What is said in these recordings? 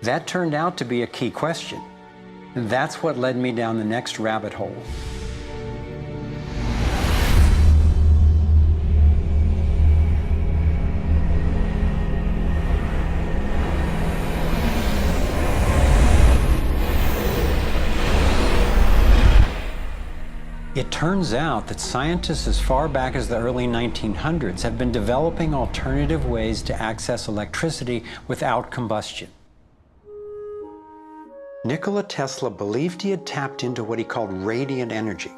That turned out to be a key question, and that's what led me down the next rabbit hole. It turns out that scientists as far back as the early 1900s have been developing alternative ways to access electricity without combustion. Nikola Tesla believed he had tapped into what he called radiant energy.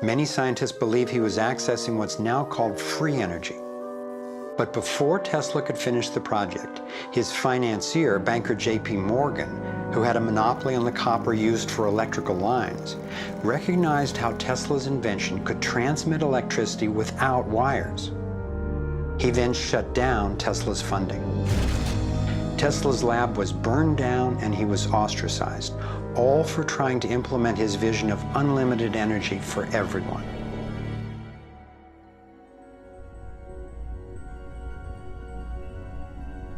Many scientists believe he was accessing what's now called free energy. But before Tesla could finish the project, his financier, banker J.P. Morgan, who had a monopoly on the copper used for electrical lines, recognized how Tesla's invention could transmit electricity without wires. He then shut down Tesla's funding. Tesla's lab was burned down and he was ostracized, all for trying to implement his vision of unlimited energy for everyone.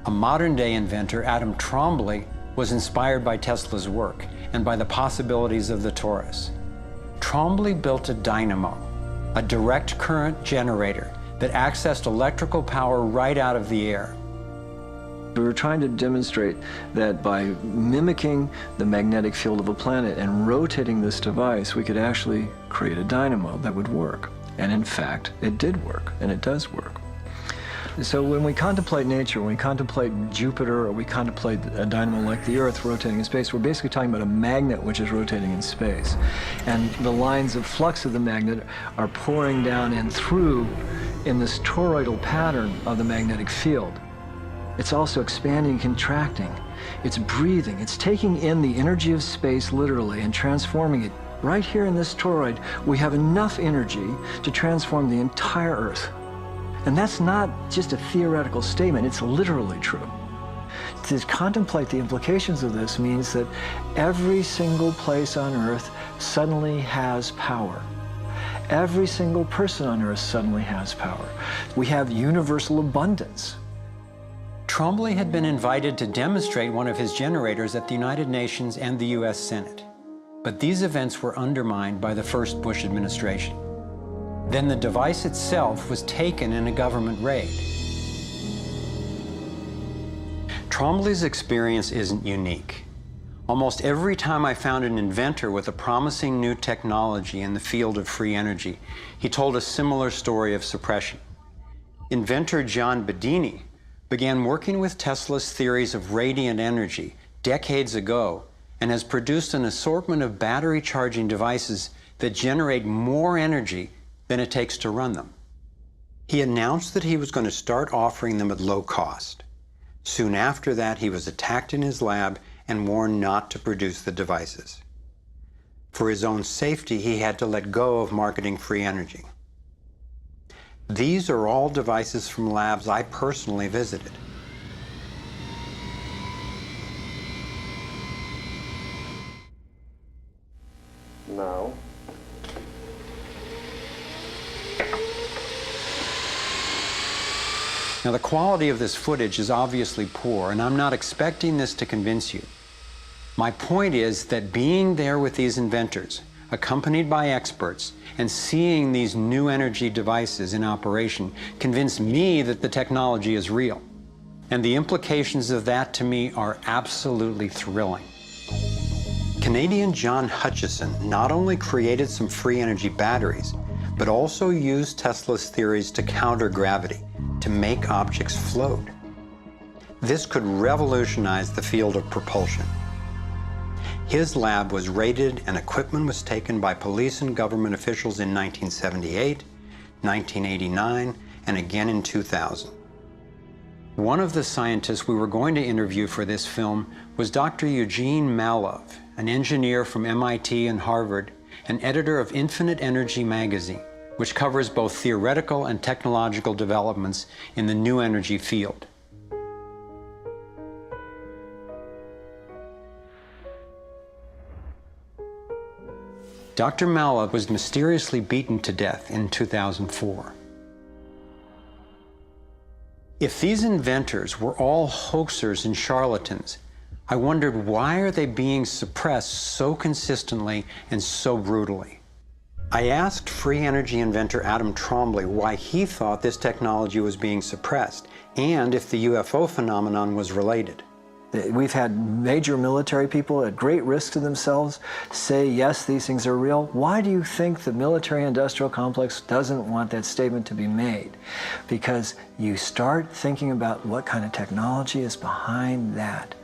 A modern-day inventor, Adam Trombly, was inspired by Tesla's work and by the possibilities of the torus. Trombly built a dynamo, a direct current generator that accessed electrical power right out of the air. We were trying to demonstrate that by mimicking the magnetic field of a planet and rotating this device, we could actually create a dynamo that would work. And in fact, it did work, and it does work. So when we contemplate nature, when we contemplate Jupiter, or we contemplate a dynamo like the Earth rotating in space, we're basically talking about a magnet which is rotating in space. And the lines of flux of the magnet are pouring down and through in this toroidal pattern of the magnetic field. It's also expanding and contracting. It's breathing. It's taking in the energy of space literally and transforming it. Right here in this toroid, we have enough energy to transform the entire Earth. And that's not just a theoretical statement, it's literally true. To contemplate the implications of this means that every single place on Earth suddenly has power. Every single person on Earth suddenly has power. We have universal abundance. Trombly had been invited to demonstrate one of his generators at the United Nations and the US Senate. But these events were undermined by the first Bush administration. Then the device itself was taken in a government raid. Trombly's experience isn't unique. Almost every time I found an inventor with a promising new technology in the field of free energy, he told a similar story of suppression. Inventor John Bedini began working with Tesla's theories of radiant energy decades ago and has produced an assortment of battery charging devices that generate more energy than it takes to run them. He announced that he was going to start offering them at low cost. Soon after that, he was attacked in his lab and warned not to produce the devices. For his own safety, he had to let go of marketing free energy. These are all devices from labs I personally visited. Now. Now, the quality of this footage is obviously poor, and I'm not expecting this to convince you. My point is that being there with these inventors, accompanied by experts, and seeing these new energy devices in operation convinced me that the technology is real. And the implications of that to me are absolutely thrilling. Canadian John Hutchison not only created some free energy batteries, but also used Tesla's theories to counter gravity, to make objects float. This could revolutionize the field of propulsion. His lab was raided and equipment was taken by police and government officials in 1978, 1989, and again in 2000. One of the scientists we were going to interview for this film was Dr. Eugene Malov, an engineer from MIT and Harvard, and editor of Infinite Energy magazine, which covers both theoretical and technological developments in the new energy field. Dr. Malov was mysteriously beaten to death in 2004. If these inventors were all hoaxers and charlatans, I wondered, why are they being suppressed so consistently and so brutally? I asked free energy inventor Adam Trombley why he thought this technology was being suppressed, and if the UFO phenomenon was related. We've had major military people at great risk to themselves say, yes, these things are real. Why do you think the military-industrial complex doesn't want that statement to be made? Because you start thinking about what kind of technology is behind that.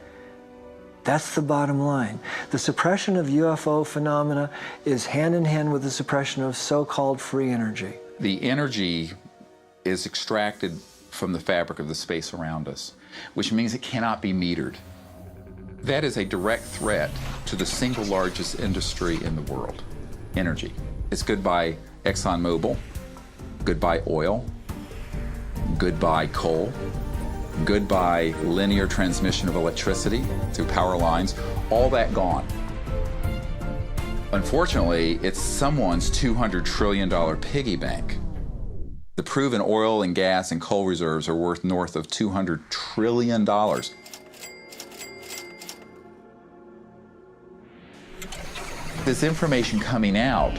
That's the bottom line. The suppression of UFO phenomena is hand in hand with the suppression of so-called free energy. The energy is extracted from the fabric of the space around us, which means it cannot be metered. That is a direct threat to the single largest industry in the world, energy. It's goodbye ExxonMobil, goodbye oil, goodbye coal, goodbye linear transmission of electricity through power lines, all that gone. Unfortunately, it's someone's $200 trillion piggy bank. The proven oil and gas and coal reserves are worth north of $200 trillion. This information coming out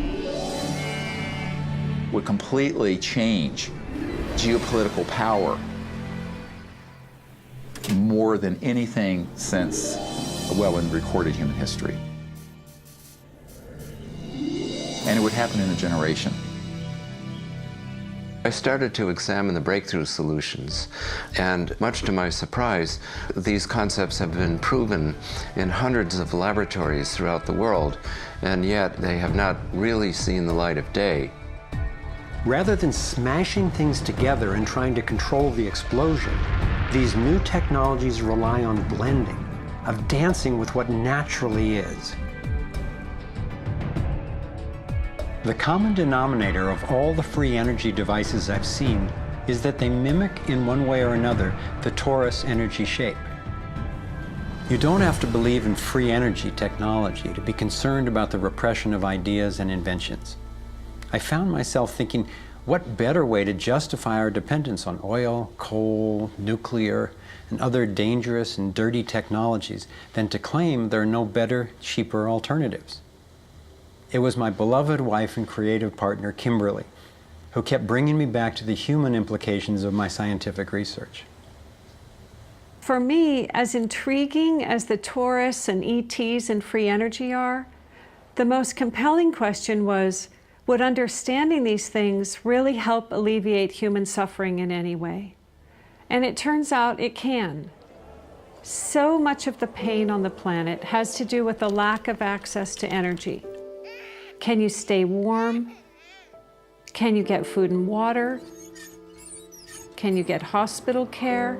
would completely change geopolitical power more than anything since, well, in recorded human history. And it would happen in a generation. I started to examine the breakthrough solutions, and much to my surprise, these concepts have been proven in hundreds of laboratories throughout the world, and yet they have not really seen the light of day. Rather than smashing things together and trying to control the explosion, these new technologies rely on blending, of dancing with what naturally is. The common denominator of all the free energy devices I've seen is that they mimic, in one way or another, the torus energy shape. You don't have to believe in free energy technology to be concerned about the repression of ideas and inventions. I found myself thinking, what better way to justify our dependence on oil, coal, nuclear, and other dangerous and dirty technologies than to claim there are no better, cheaper alternatives? It was my beloved wife and creative partner, Kimberly, who kept bringing me back to the human implications of my scientific research. For me, as intriguing as the torus and ETs and free energy are, the most compelling question was, would understanding these things really help alleviate human suffering in any way? And it turns out it can. So much of the pain on the planet has to do with the lack of access to energy. Can you stay warm? Can you get food and water? Can you get hospital care?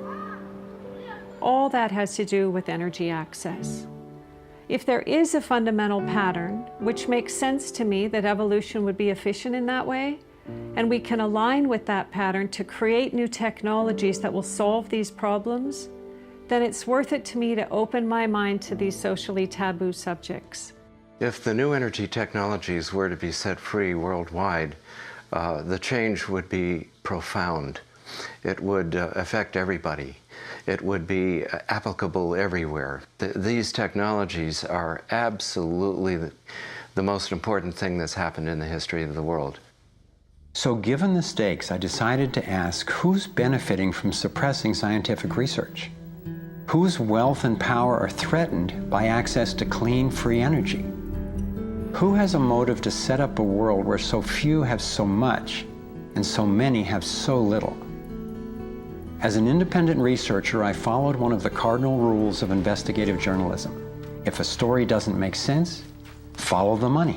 All that has to do with energy access. If there is a fundamental pattern, which makes sense to me that evolution would be efficient in that way, and we can align with that pattern to create new technologies that will solve these problems, then it's worth it to me to open my mind to these socially taboo subjects. If the new energy technologies were to be set free worldwide, the change would be profound. It would affect everybody. It would be applicable everywhere. These technologies are absolutely the most important thing that's happened in the history of the world. So given the stakes, I decided to ask, who's benefiting from suppressing scientific research? Whose wealth and power are threatened by access to clean, free energy? Who has a motive to set up a world where so few have so much and so many have so little? As an independent researcher, I followed one of the cardinal rules of investigative journalism. If a story doesn't make sense, follow the money.